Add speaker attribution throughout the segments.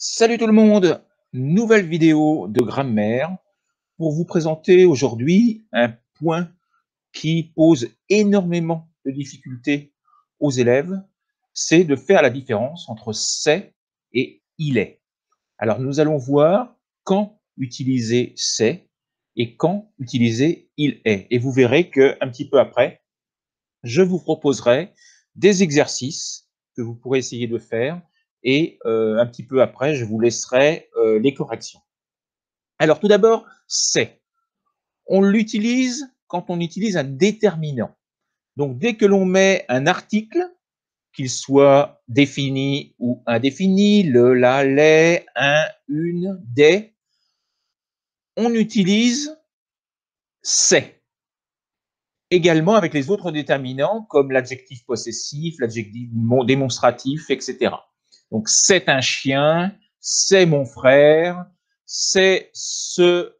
Speaker 1: Salut tout le monde, nouvelle vidéo de grammaire pour vous présenter aujourd'hui un point qui pose énormément de difficultés aux élèves, c'est de faire la différence entre c'est et il est. Alors nous allons voir quand utiliser c'est et quand utiliser il est. Et vous verrez qu'un petit peu après, je vous proposerai des exercices que vous pourrez essayer de faire et un petit peu après, je vous laisserai les corrections. Alors tout d'abord, c'est. On l'utilise quand on utilise un déterminant. Donc dès que l'on met un article, qu'il soit défini ou indéfini, le, la, les, un, une, des, on utilise c'est. Également avec les autres déterminants comme l'adjectif possessif, l'adjectif démonstratif, etc. Donc c'est un chien, c'est mon frère, c'est ce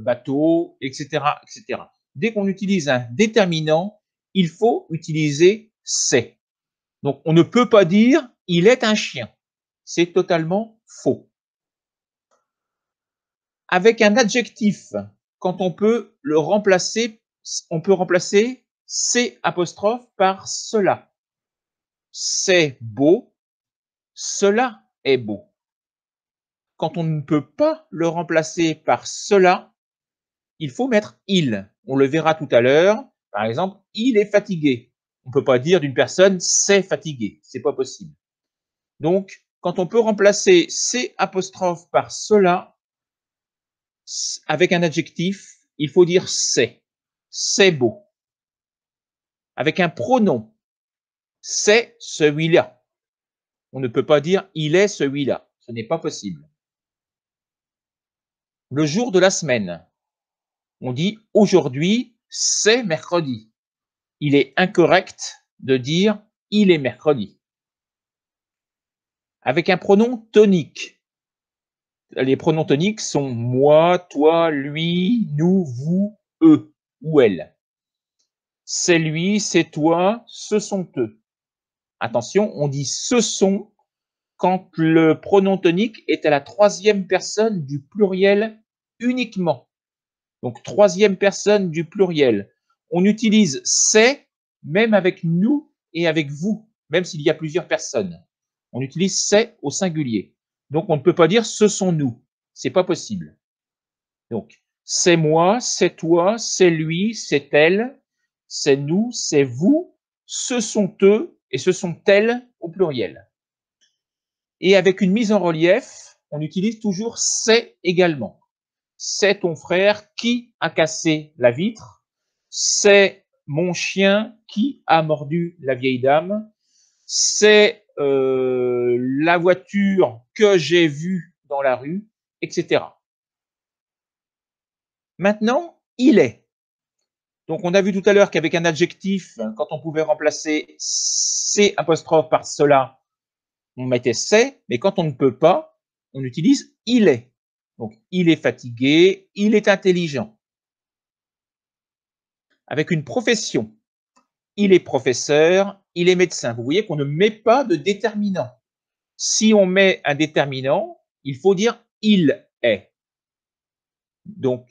Speaker 1: bateau, etc., etc. Dès qu'on utilise un déterminant, il faut utiliser c'est. Donc on ne peut pas dire il est un chien. C'est totalement faux. Avec un adjectif, quand on peut le remplacer, on peut remplacer c'est apostrophe par cela. C'est beau, cela est beau. Quand on ne peut pas le remplacer par cela, il faut mettre il. On le verra tout à l'heure. Par exemple, il est fatigué. On ne peut pas dire d'une personne c'est fatigué. C'est pas possible. Donc, quand on peut remplacer c'est apostrophe par cela, avec un adjectif, il faut dire c'est. C'est beau. Avec un pronom, c'est celui-là. On ne peut pas dire il est celui-là. Ce n'est pas possible. Le jour de la semaine, on dit aujourd'hui, c'est mercredi. Il est incorrect de dire il est mercredi. Avec un pronom tonique, les pronoms toniques sont moi, toi, lui, nous, vous, eux ou elle. C'est lui, c'est toi, ce sont eux. Attention, on dit ce sont quand le pronom tonique est à la troisième personne du pluriel uniquement. Donc, troisième personne du pluriel. On utilise c'est même avec nous et avec vous, même s'il y a plusieurs personnes. On utilise c'est au singulier. Donc, on ne peut pas dire ce sont nous. C'est pas possible. Donc, c'est moi, c'est toi, c'est lui, c'est elle, c'est nous, c'est vous, ce sont eux et ce sont elles au pluriel. Et avec une mise en relief, on utilise toujours c'est également. C'est ton frère qui a cassé la vitre. C'est mon chien qui a mordu la vieille dame. C'est la voiture que j'ai vue dans la rue, etc. Maintenant, il est. Donc, on a vu tout à l'heure qu'avec un adjectif, quand on pouvait remplacer c'est apostrophe par cela, on mettait c'est, mais quand on ne peut pas, on utilise il est. Donc, il est fatigué, il est intelligent. Avec une profession, il est professeur, il est médecin. Vous voyez qu'on ne met pas de déterminant. Si on met un déterminant, il faut dire il est. Donc,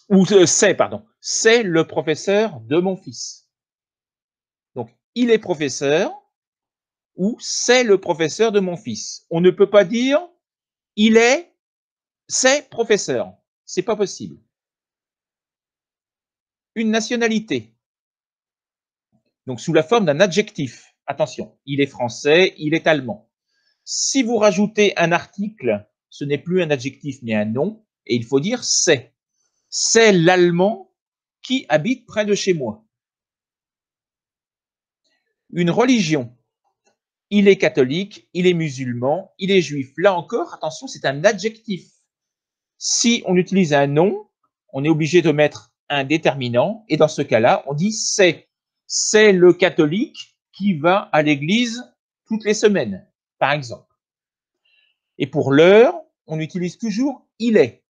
Speaker 1: ou c'est, pardon, c'est le professeur de mon fils. Donc, il est professeur ou c'est le professeur de mon fils. On ne peut pas dire il est, c'est professeur. C'est pas possible. Une nationalité. Donc, sous la forme d'un adjectif. Attention, il est français, il est allemand. Si vous rajoutez un article, ce n'est plus un adjectif mais un nom, et il faut dire c'est. C'est l'allemand qui habite près de chez moi. Une religion. Il est catholique, il est musulman, il est juif. Là encore, attention, c'est un adjectif. Si on utilise un nom, on est obligé de mettre un déterminant, et dans ce cas-là, on dit c'est. C'est le catholique qui va à l'église toutes les semaines, par exemple. Et pour l'heure, on utilise toujours il est.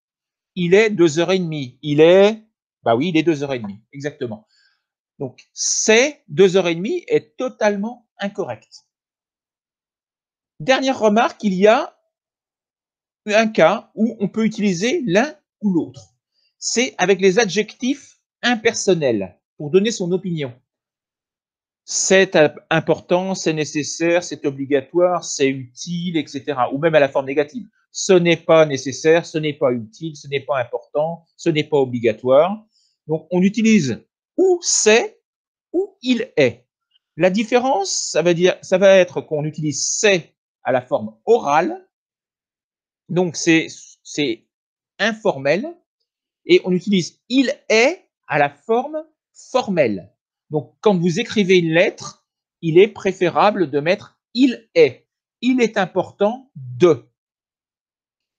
Speaker 1: Il est 2h30. Il est, bah oui, il est 2h30, exactement. Donc, c'est 2h30 est totalement incorrect. Dernière remarque, il y a un cas où on peut utiliser l'un ou l'autre. C'est avec les adjectifs impersonnels pour donner son opinion. C'est important, c'est nécessaire, c'est obligatoire, c'est utile, etc. Ou même à la forme négative. Ce n'est pas nécessaire, ce n'est pas utile, ce n'est pas important, ce n'est pas obligatoire. Donc, on utilise ou c'est ou il est. La différence, ça va être qu'on utilise c'est à la forme orale, donc c'est informel, et on utilise il est à la forme formelle. Donc, quand vous écrivez une lettre, il est préférable de mettre il est. Il est important de.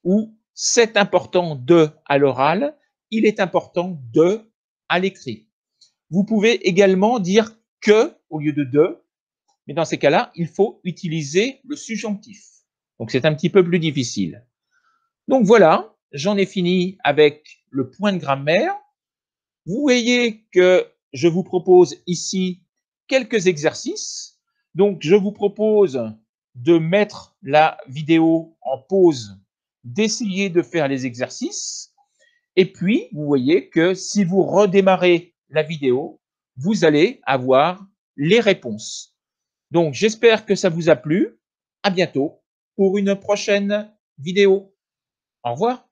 Speaker 1: Ou c'est important de à l'oral, il est important de à l'écrit. Vous pouvez également dire que au lieu de, mais dans ces cas-là, il faut utiliser le subjonctif. Donc, c'est un petit peu plus difficile. Donc voilà, j'en ai fini avec le point de grammaire. Vous voyez que je vous propose ici quelques exercices. Donc, je vous propose de mettre la vidéo en pause, d'essayer de faire les exercices. Et puis, vous voyez que si vous redémarrez la vidéo, vous allez avoir les réponses. Donc, j'espère que ça vous a plu. À bientôt pour une prochaine vidéo. Au revoir.